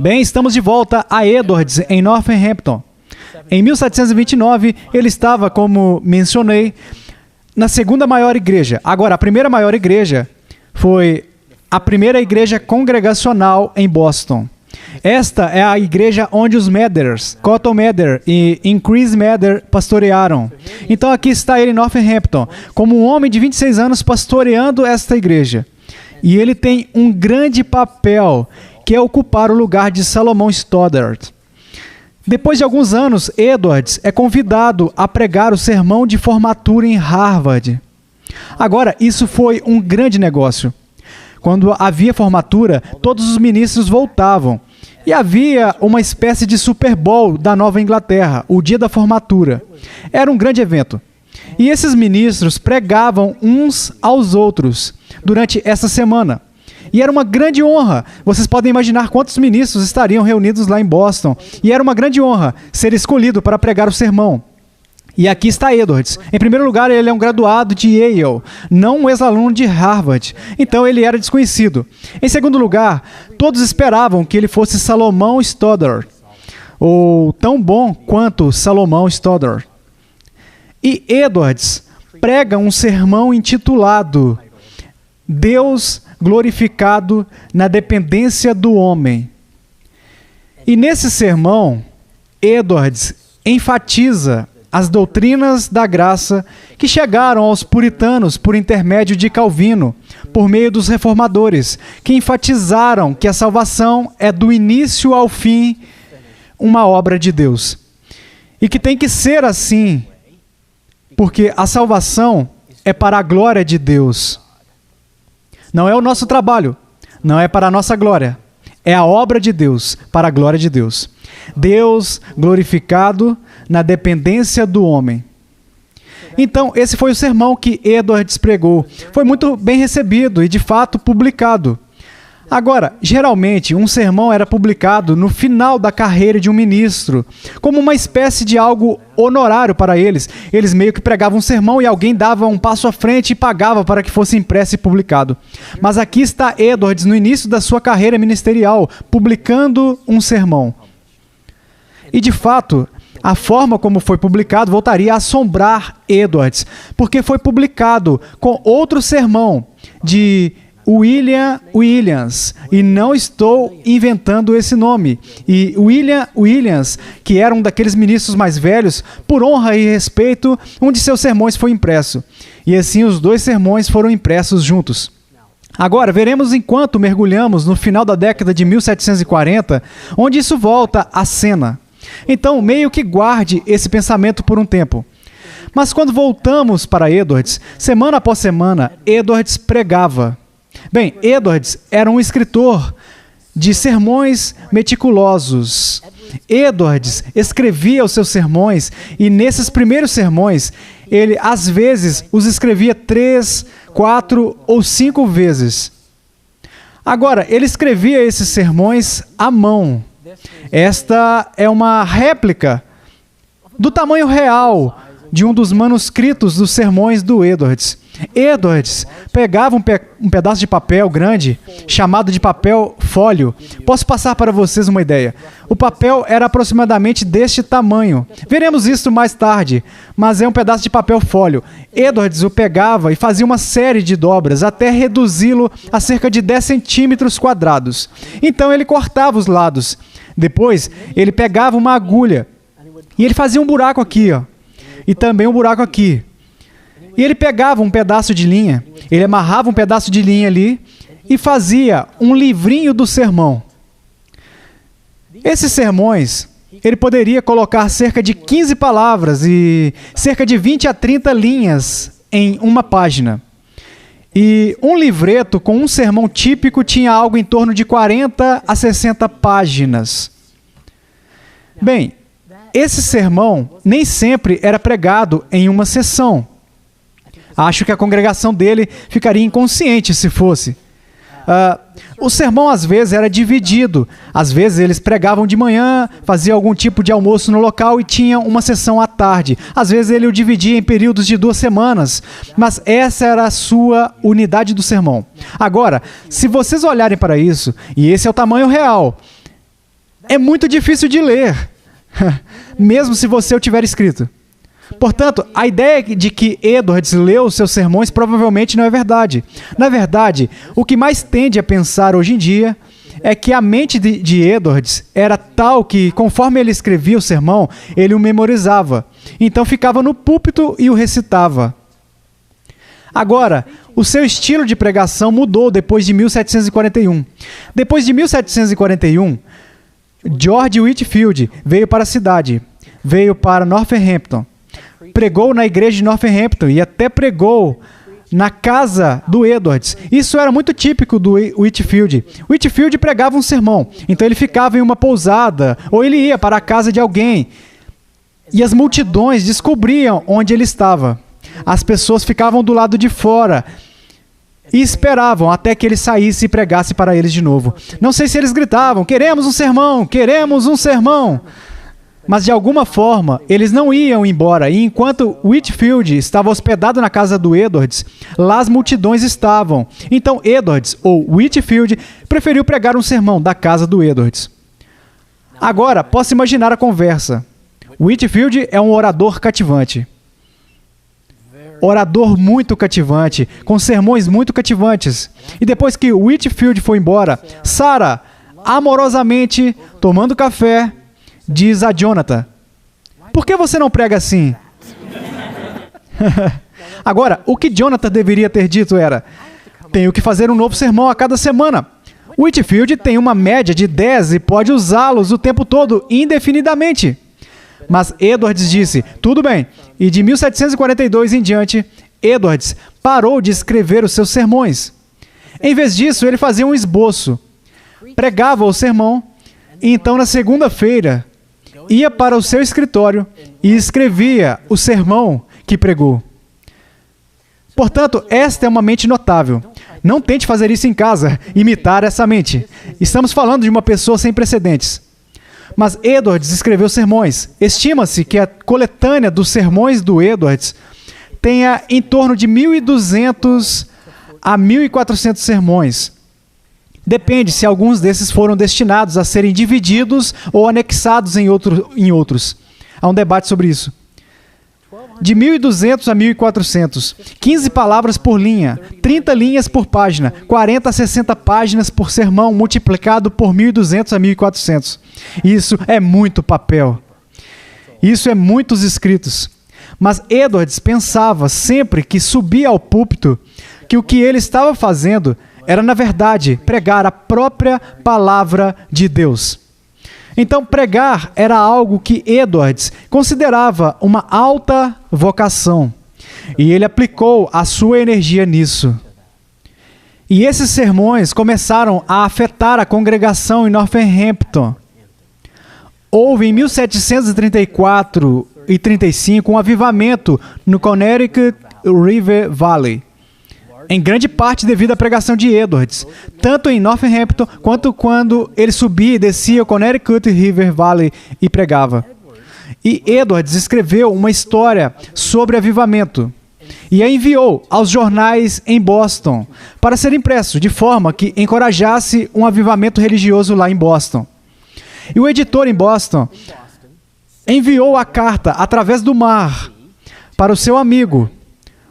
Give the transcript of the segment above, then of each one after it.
Bem, estamos de volta a Edwards, em Northampton. Em 1729, ele estava, como mencionei, na segunda maior igreja. Agora, a primeira maior igreja foi a primeira igreja congregacional em Boston. Esta é a igreja onde os Mathers, Cotton Mather e Increase Mather pastorearam. Então aqui está ele em Northampton, como um homem de 26 anos pastoreando esta igreja. E ele tem um grande papel, que é ocupar o lugar de Salomão Stoddard. Depois de alguns anos, Edwards é convidado a pregar o sermão de formatura em Harvard. Agora, isso foi um grande negócio. Quando havia formatura, todos os ministros voltavam. E havia uma espécie de Super Bowl da Nova Inglaterra, o dia da formatura. Era um grande evento. E esses ministros pregavam uns aos outros durante essa semana. E era uma grande honra. Vocês podem imaginar quantos ministros estariam reunidos lá em Boston. E era uma grande honra ser escolhido para pregar o sermão. E aqui está Edwards. Em primeiro lugar, ele é um graduado de Yale, não um ex-aluno de Harvard. Então, ele era desconhecido. Em segundo lugar, todos esperavam que ele fosse Salomão Stoddard, ou tão bom quanto Salomão Stoddard. E Edwards prega um sermão intitulado Deus glorificado na dependência do homem. E nesse sermão, Edwards enfatiza as doutrinas da graça que chegaram aos puritanos por intermédio de Calvino, por meio dos reformadores, que enfatizaram que a salvação é do início ao fim uma obra de Deus. E que tem que ser assim, porque a salvação é para a glória de Deus. Não é o nosso trabalho, não é para a nossa glória. É a obra de Deus, para a glória de Deus. Deus glorificado na dependência do homem. Então, esse foi o sermão que Edwards pregou. Foi muito bem recebido e, de fato, publicado. Agora, geralmente, um sermão era publicado no final da carreira de um ministro, como uma espécie de algo honorário para eles. Eles meio que pregavam um sermão e alguém dava um passo à frente e pagava para que fosse impresso e publicado. Mas aqui está Edwards, no início da sua carreira ministerial, publicando um sermão. E, de fato, a forma como foi publicado voltaria a assombrar Edwards, porque foi publicado com outro sermão de William Williams, e não estou inventando esse nome. E William Williams, que era um daqueles ministros mais velhos, por honra e respeito, um de seus sermões foi impresso. E assim os dois sermões foram impressos juntos. Agora, veremos enquanto mergulhamos no final da década de 1740, onde isso volta à cena. Então, meio que guarde esse pensamento por um tempo. Mas quando voltamos para Edwards, semana após semana, Edwards pregava. Bem, Edwards era um escritor de sermões meticulosos. Edwards escrevia os seus sermões e nesses primeiros sermões, ele às vezes os escrevia 3, 4 ou 5 vezes. Agora, ele escrevia esses sermões à mão. Esta é uma réplica do tamanho real de um dos manuscritos dos sermões do Edwards. Edwards pegava um pedaço de papel grande, chamado de papel fólio. Posso passar para vocês uma ideia. O papel era aproximadamente deste tamanho. Veremos isso mais tarde, mas é um pedaço de papel fólio. Edwards o pegava e fazia uma série de dobras até reduzi-lo a cerca de 10 centímetros quadrados. Então ele cortava os lados. Depois ele pegava uma agulha e ele fazia um buraco aqui, ó, e também um buraco aqui. E ele pegava um pedaço de linha, ele amarrava um pedaço de linha ali e fazia um livrinho do sermão. Esses sermões, ele poderia colocar cerca de 15 palavras e cerca de 20 a 30 linhas em uma página. E um livreto com um sermão típico tinha algo em torno de 40 a 60 páginas. Bem, esse sermão nem sempre era pregado em uma sessão. Acho que a congregação dele ficaria inconsciente se fosse. O sermão às vezes era dividido. Às vezes eles pregavam de manhã, faziam algum tipo de almoço no local e tinham uma sessão à tarde. Às vezes ele o dividia em períodos de 2 semanas. Mas essa era a sua unidade do sermão. Agora, se vocês olharem para isso, e esse é o tamanho real, é muito difícil de ler, mesmo se você o tiver escrito. Portanto, a ideia de que Edwards leu os seus sermões provavelmente não é verdade. Na verdade, o que mais tende a pensar hoje em dia é que a mente de Edwards era tal que, conforme ele escrevia o sermão, ele o memorizava. Então ficava no púlpito e o recitava. Agora, o seu estilo de pregação mudou depois de 1741. Depois de 1741, George Whitefield veio para a cidade, veio para Northampton. Pregou na igreja de Northampton e até pregou na casa do Edwards. Isso era muito típico do Whitefield. Whitefield pregava um sermão, então ele ficava em uma pousada ou ele ia para a casa de alguém e as multidões descobriam onde ele estava. As pessoas ficavam do lado de fora e esperavam até que ele saísse e pregasse para eles de novo. Não sei se eles gritavam, queremos um sermão, queremos um sermão. Mas, de alguma forma, eles não iam embora. E enquanto Whitefield estava hospedado na casa do Edwards, lá as multidões estavam. Então, Edwards, ou Whitefield, preferiu pregar um sermão da casa do Edwards. Agora, posso imaginar a conversa. Whitefield é um orador cativante. Orador muito cativante, com sermões muito cativantes. E depois que Whitefield foi embora, Sarah, amorosamente, tomando café, diz a Jonathan, por que você não prega assim? Agora, o que Jonathan deveria ter dito era, tenho que fazer um novo sermão a cada semana. Whitefield tem uma média de 10 e pode usá-los o tempo todo, indefinidamente. Mas Edwards disse, tudo bem. E de 1742 em diante, Edwards parou de escrever os seus sermões. Em vez disso, ele fazia um esboço, pregava o sermão, e então na segunda-feira, ia para o seu escritório e escrevia o sermão que pregou. Portanto, esta é uma mente notável. Não tente fazer isso em casa, imitar essa mente. Estamos falando de uma pessoa sem precedentes. Mas Edwards escreveu sermões. Estima-se que a coletânea dos sermões do Edwards tenha em torno de 1.200 a 1.400 sermões. Depende se alguns desses foram destinados a serem divididos ou anexados em outros. Há um debate sobre isso. De 1.200 a 1.400, 15 palavras por linha, 30 linhas por página, 40 a 60 páginas por sermão, multiplicado por 1.200 a 1.400. Isso é muito papel. Isso é muitos escritos. Mas Edwards pensava sempre que subia ao púlpito que o que ele estava fazendo era, na verdade, pregar a própria palavra de Deus. Então, pregar era algo que Edwards considerava uma alta vocação. E ele aplicou a sua energia nisso. E esses sermões começaram a afetar a congregação em Northampton. Houve em 1734 e 35 um avivamento no Connecticut River Valley, em grande parte devido à pregação de Edwards, tanto em Northampton quanto quando ele subia e descia o Connecticut River Valley e pregava. E Edwards escreveu uma história sobre avivamento e a enviou aos jornais em Boston para ser impresso, de forma que encorajasse um avivamento religioso lá em Boston. E o editor em Boston enviou a carta através do mar para o seu amigo,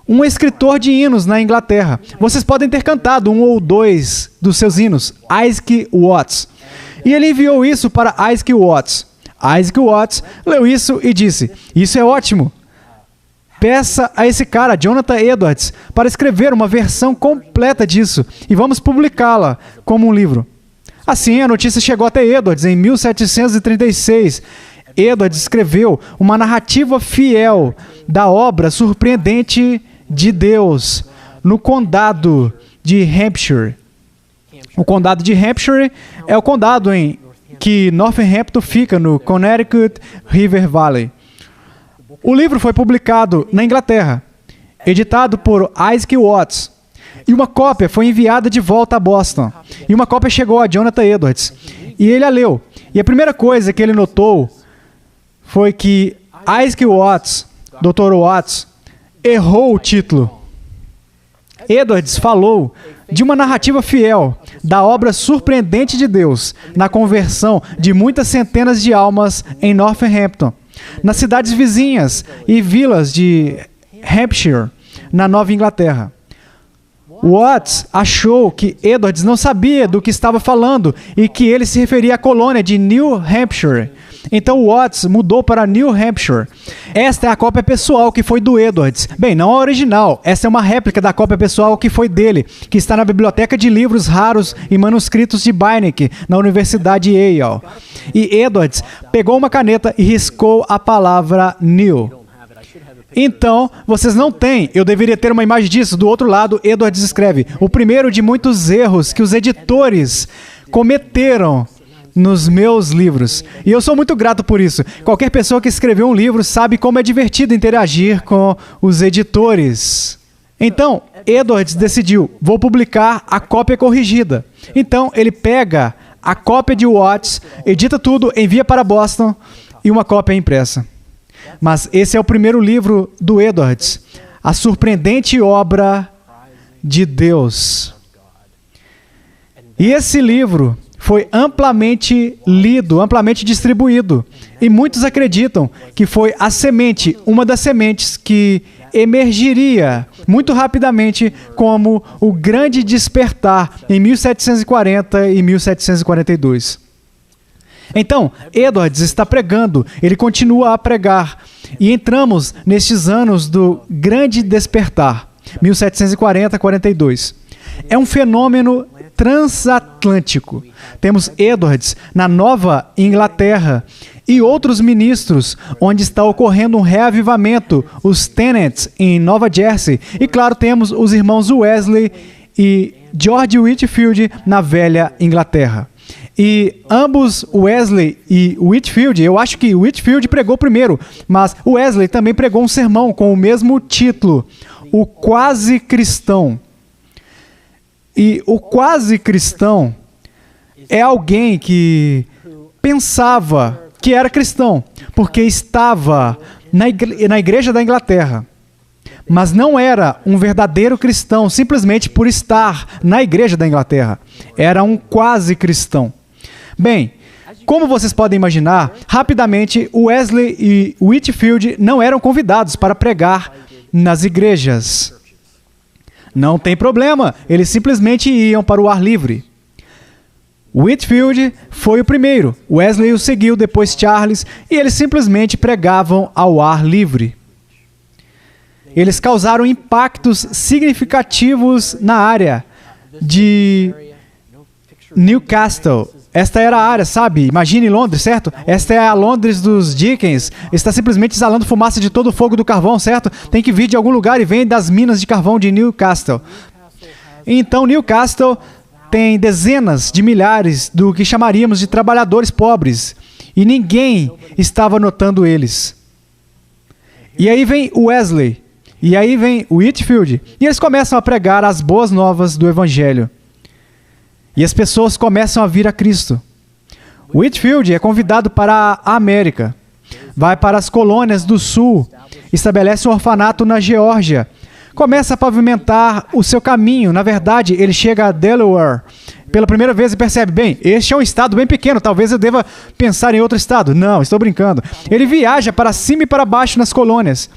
um escritor de hinos na Inglaterra. Vocês podem ter cantado um ou dois dos seus hinos, Isaac Watts. E ele enviou isso para Isaac Watts. Isaac Watts leu isso e disse, isso é ótimo. Peça a esse cara, Jonathan Edwards, para escrever uma versão completa disso e vamos publicá-la como um livro. Assim, a notícia chegou até Edwards em 1736. Edwards escreveu uma narrativa fiel da obra surpreendente de Deus no condado de Hampshire. O condado de Hampshire é o condado em que Northampton fica no Connecticut River Valley. O livro foi publicado na Inglaterra, editado por Isaac Watts, e uma cópia foi enviada de volta a Boston. E uma cópia chegou a Jonathan Edwards, e ele a leu. E a primeira coisa que ele notou foi que Isaac Watts, Dr. Watts, errou o título. Edwards falou de uma narrativa fiel da obra surpreendente de Deus na conversão de muitas centenas de almas em Northampton, nas cidades vizinhas e vilas de Hampshire, na Nova Inglaterra. Watts achou que Edwards não sabia do que estava falando e que ele se referia à colônia de New Hampshire. Então Watts mudou para New Hampshire. Esta é a cópia pessoal que foi do Edwards. Bem, não a original. Esta é uma réplica da cópia pessoal que foi dele, que está na biblioteca de livros raros e manuscritos de Beinecke, na Universidade Yale. E Edwards pegou uma caneta e riscou a palavra New. Então, vocês não têm, eu deveria ter uma imagem disso. Do outro lado, Edwards escreve: o primeiro de muitos erros que os editores cometeram nos meus livros. E eu sou muito grato por isso. Qualquer pessoa que escreveu um livro sabe como é divertido interagir com os editores. Então, Edwards decidiu: vou publicar a cópia corrigida. Então, ele pega a cópia de Watts, edita tudo, envia para Boston e uma cópia é impressa. Mas esse é o primeiro livro do Edwards, a surpreendente obra de Deus. E esse livro foi amplamente lido, amplamente distribuído. E muitos acreditam que foi a semente, uma das sementes que emergiria muito rapidamente como o grande despertar em 1740 e 1742. Então, Edwards está pregando, ele continua a pregar, e entramos nestes anos do Grande Despertar, 1740-42. É um fenômeno transatlântico. Temos Edwards na Nova Inglaterra e outros ministros, onde está ocorrendo um reavivamento, os Tennants em Nova Jersey, e claro, temos os irmãos Wesley e George Whitefield na Velha Inglaterra. E ambos, Wesley e Whitefield, eu acho que Whitefield pregou primeiro, mas Wesley também pregou um sermão com o mesmo título, o Quase Cristão. E o quase cristão é alguém que pensava que era cristão, porque estava na igreja da Inglaterra, mas não era um verdadeiro cristão simplesmente por estar na igreja da Inglaterra. Era um quase cristão. Bem, como vocês podem imaginar, rapidamente Wesley e Whitefield não eram convidados para pregar nas igrejas. Não tem problema, eles simplesmente iam para o ar livre. Whitefield foi o primeiro, Wesley o seguiu, depois Charles, e eles simplesmente pregavam ao ar livre. Eles causaram impactos significativos na área de Newcastle. Esta era a área, sabe? Imagine Londres, certo? Esta é a Londres dos Dickens. Está simplesmente exalando fumaça de todo o fogo do carvão, certo? Tem que vir de algum lugar e vem das minas de carvão de Newcastle. Então, Newcastle tem dezenas de milhares do que chamaríamos de trabalhadores pobres. E ninguém estava notando eles. E aí vem Wesley. E aí vem Whitefield. E eles começam a pregar as boas novas do Evangelho. E as pessoas começam a vir a Cristo. Whitefield é convidado para a América. Vai para as colônias do sul. Estabelece um orfanato na Geórgia. Começa a pavimentar o seu caminho. Na verdade, ele chega a Delaware pela primeira vez e percebe, bem, este é um estado bem pequeno, talvez eu deva pensar em outro estado. Não, estou brincando. Ele viaja para cima e para baixo nas colônias.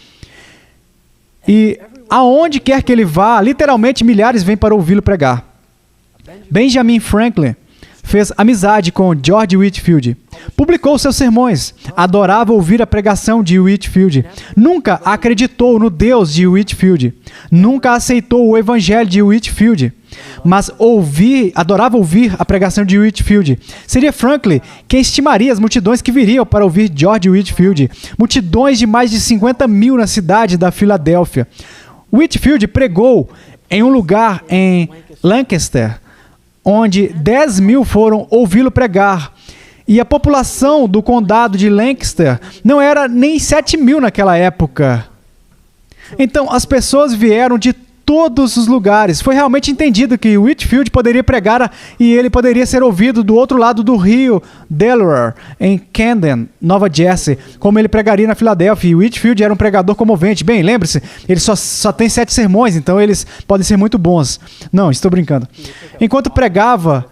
E aonde quer que ele vá, literalmente milhares vêm para ouvi-lo pregar. Benjamin Franklin fez amizade com George Whitefield. Publicou seus sermões. Adorava ouvir a pregação de Whitefield. Nunca acreditou no Deus de Whitefield. Nunca aceitou o evangelho de Whitefield. Mas adorava ouvir a pregação de Whitefield. Seria Franklin quem estimaria as multidões que viriam para ouvir George Whitefield. Multidões de mais de 50 mil na cidade da Filadélfia. Whitefield pregou em um lugar em Lancaster, onde 10 mil foram ouvi-lo pregar. E a população do condado de Lancaster não era nem 7 mil naquela época. Então, as pessoas vieram de todos os lugares. Foi realmente entendido que Whitefield poderia pregar e ele poderia ser ouvido do outro lado do rio Delaware, em Camden, Nova Jersey, como ele pregaria na Filadélfia. E Whitefield era um pregador comovente. Bem, lembre-se, ele só tem 7 sermões, então eles podem ser muito bons. Não, estou brincando. Enquanto pregava,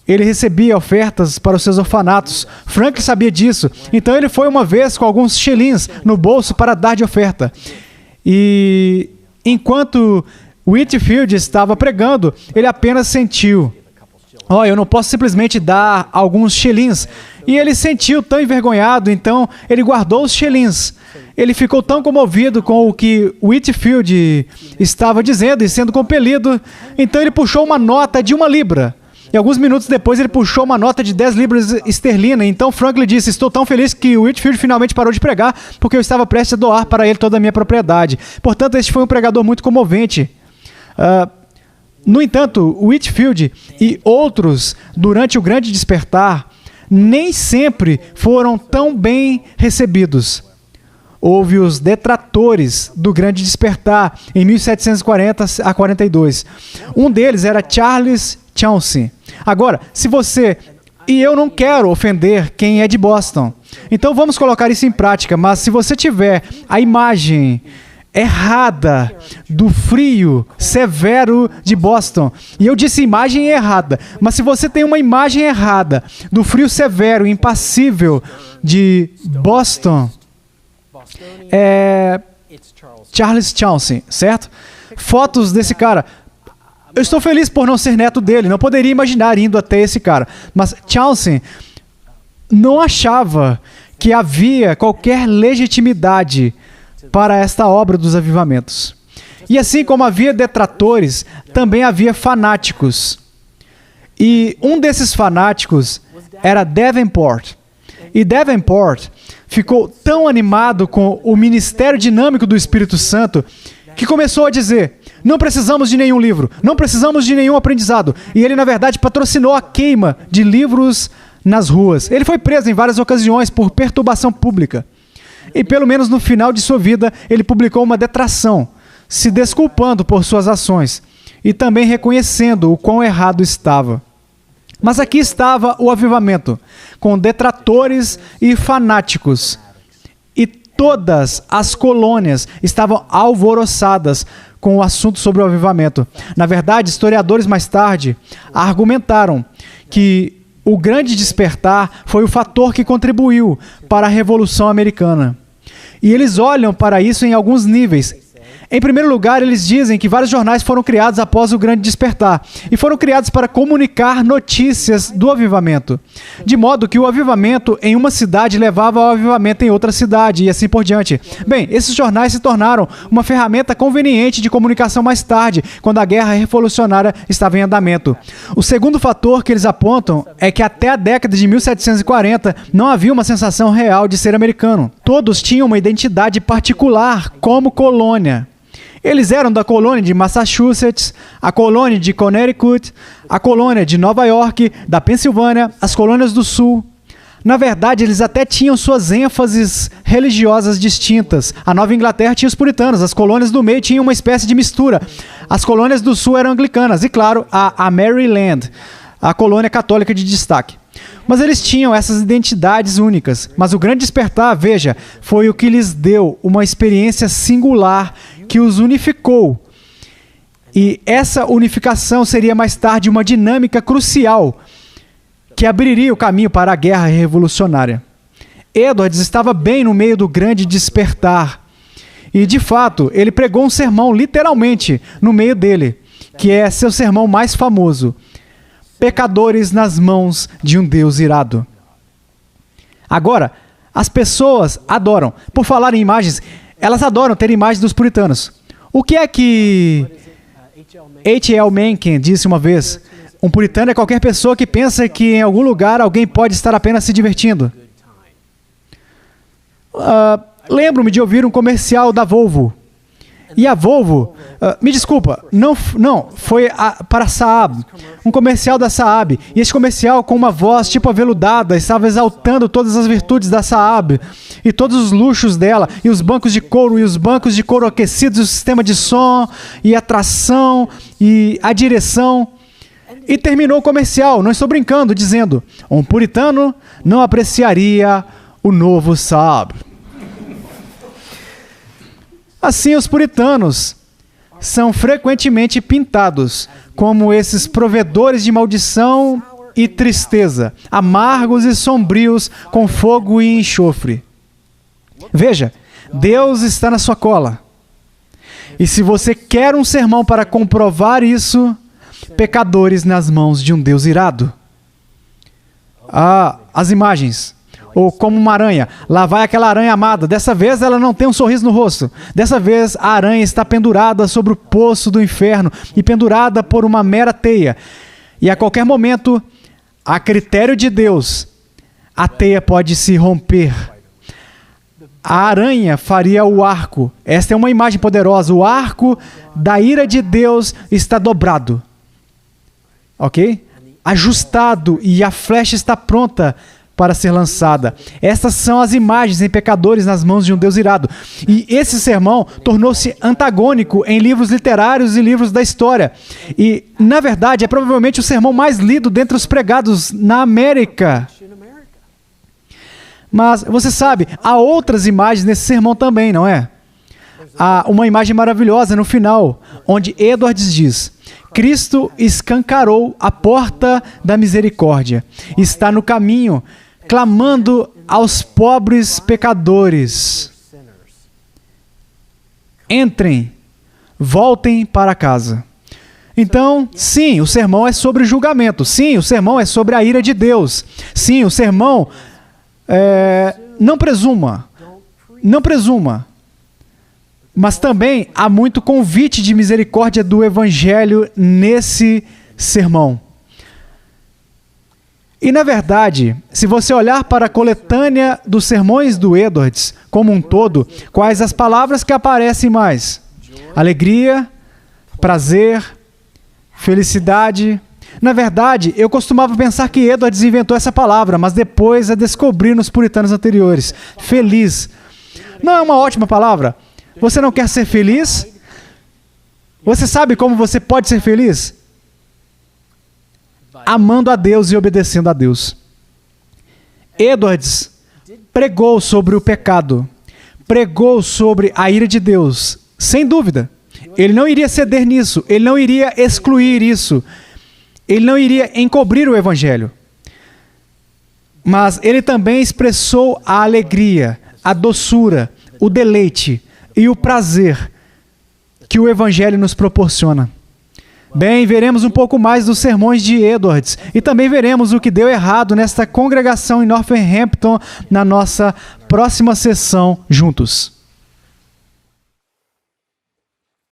ele recebia ofertas para os seus orfanatos. Franklin sabia disso. Então ele foi uma vez com alguns shillings no bolso para dar de oferta. E enquanto Whitefield estava pregando, ele apenas sentiu: eu não posso simplesmente dar alguns shillings. E ele sentiu tão envergonhado, então ele guardou os shillings. Ele ficou tão comovido com o que Whitefield estava dizendo e sendo compelido, então ele puxou uma nota de 1 libra. E alguns minutos depois ele puxou uma nota de 10 libras esterlina. Então Franklin disse: estou tão feliz que Whitefield finalmente parou de pregar, porque eu estava prestes a doar para ele toda a minha propriedade. Portanto, este foi um pregador muito comovente. No entanto, Whitefield e outros, durante o Grande Despertar, nem sempre foram tão bem recebidos. Houve os detratores do Grande Despertar em 1740 a 42. Um deles era Charles Chauncy. Agora, se você... E eu não quero ofender quem é de Boston. Então vamos colocar isso em prática. Mas se você tiver a imagem errada do frio severo de Boston, e eu disse imagem errada, mas se você tem uma imagem errada do frio severo e impassível de Boston, é Charles Chauncy, certo? Fotos desse cara. Eu estou feliz por não ser neto dele, não poderia imaginar indo até esse cara. Mas Chauncy não achava que havia qualquer legitimidade para esta obra dos avivamentos. E assim como havia detratores, também havia fanáticos. E um desses fanáticos era Davenport. E Davenport ficou tão animado com o ministério dinâmico do Espírito Santo que começou a dizer: não precisamos de nenhum livro, não precisamos de nenhum aprendizado. E ele, na verdade, patrocinou a queima de livros nas ruas. Ele foi preso em várias ocasiões por perturbação pública. E pelo menos no final de sua vida, ele publicou uma detração, se desculpando por suas ações e também reconhecendo o quão errado estava. Mas aqui estava o avivamento, com detratores e fanáticos. E todas as colônias estavam alvoroçadas com o assunto sobre o avivamento. Na verdade, historiadores mais tarde argumentaram que o Grande Despertar foi o fator que contribuiu para a Revolução Americana. E eles olham para isso em alguns níveis. Em primeiro lugar, eles dizem que vários jornais foram criados após o Grande Despertar e foram criados para comunicar notícias do avivamento, de modo que o avivamento em uma cidade levava ao avivamento em outra cidade e assim por diante. Bem, esses jornais se tornaram uma ferramenta conveniente de comunicação mais tarde, quando a guerra revolucionária estava em andamento. O segundo fator que eles apontam é que até a década de 1740 não havia uma sensação real de ser americano. Todos tinham uma identidade particular como colônia. Eles eram da colônia de Massachusetts, a colônia de Connecticut, a colônia de Nova York, da Pensilvânia, as colônias do Sul. Na verdade, eles até tinham suas ênfases religiosas distintas. A Nova Inglaterra tinha os puritanos, as colônias do meio tinham uma espécie de mistura. As colônias do Sul eram anglicanas e, claro, a Maryland, a colônia católica de destaque. Mas eles tinham essas identidades únicas. Mas o Grande Despertar, veja, foi o que lhes deu uma experiência singular que os unificou. E essa unificação seria mais tarde uma dinâmica crucial que abriria o caminho para a guerra revolucionária. Edwards estava bem no meio do Grande Despertar. E, de fato, ele pregou um sermão literalmente no meio dele, que é seu sermão mais famoso: pecadores nas mãos de um Deus irado. Agora, as pessoas adoram. Por falar em imagens, elas adoram ter imagens dos puritanos. O que é que H.L. Mencken disse uma vez? Um puritano é qualquer pessoa que pensa que em algum lugar alguém pode estar apenas se divertindo. Lembro-me de ouvir um comercial da Volvo. E a Volvo, me desculpa, não foi para a Saab, um comercial da Saab. E esse comercial, com uma voz tipo aveludada, estava exaltando todas as virtudes da Saab e todos os luxos dela, e os bancos de couro aquecidos, e o sistema de som, e a tração, e a direção. E terminou o comercial, não estou brincando, dizendo: um puritano não apreciaria o novo Saab. Assim, os puritanos são frequentemente pintados como esses provedores de maldição e tristeza, amargos e sombrios, com fogo e enxofre. Veja, Deus está na sua cola. E se você quer um sermão para comprovar isso, pecadores nas mãos de um Deus irado. As imagens. Ou como uma aranha. Lá vai aquela aranha amada. Dessa vez ela não tem um sorriso no rosto. Dessa vez a aranha está pendurada sobre o poço do inferno e pendurada por uma mera teia. E a qualquer momento, a critério de Deus, a teia pode se romper. A aranha faria o arco. Esta é uma imagem poderosa. O arco da ira de Deus está dobrado. Ok? Ajustado, e a flecha está pronta para ser lançada. Estas são as imagens em pecadores nas mãos de um Deus irado. E esse sermão tornou-se antagônico em livros literários e livros da história. E, na verdade, é provavelmente o sermão mais lido dentre os pregados na América. Mas, você sabe, há outras imagens nesse sermão também, não é? Há uma imagem maravilhosa no final, onde Edwards diz: Cristo escancarou a porta da misericórdia. Está no caminho, clamando aos pobres pecadores. Entrem, voltem para casa. Então, sim, o sermão é sobre julgamento. Sim, o sermão é sobre a ira de Deus. Sim, o sermão... não presuma. Não presuma. Mas também há muito convite de misericórdia do Evangelho nesse sermão. E, na verdade, se você olhar para a coletânea dos sermões do Edwards como um todo, quais as palavras que aparecem mais? Alegria, prazer, felicidade. Na verdade, eu costumava pensar que Edwards inventou essa palavra, mas depois a descobri nos puritanos anteriores. Feliz. Não é uma ótima palavra? Você não quer ser feliz? Você sabe como você pode ser feliz? Amando a Deus e obedecendo a Deus. Edwards pregou sobre o pecado, pregou sobre a ira de Deus, sem dúvida. Ele não iria ceder nisso, ele não iria excluir isso, ele não iria encobrir o Evangelho. Mas ele também expressou a alegria, a doçura, o deleite e o prazer que o Evangelho nos proporciona. Bem, veremos um pouco mais dos sermões de Edwards e também veremos o que deu errado nesta congregação em Northampton na nossa próxima sessão juntos.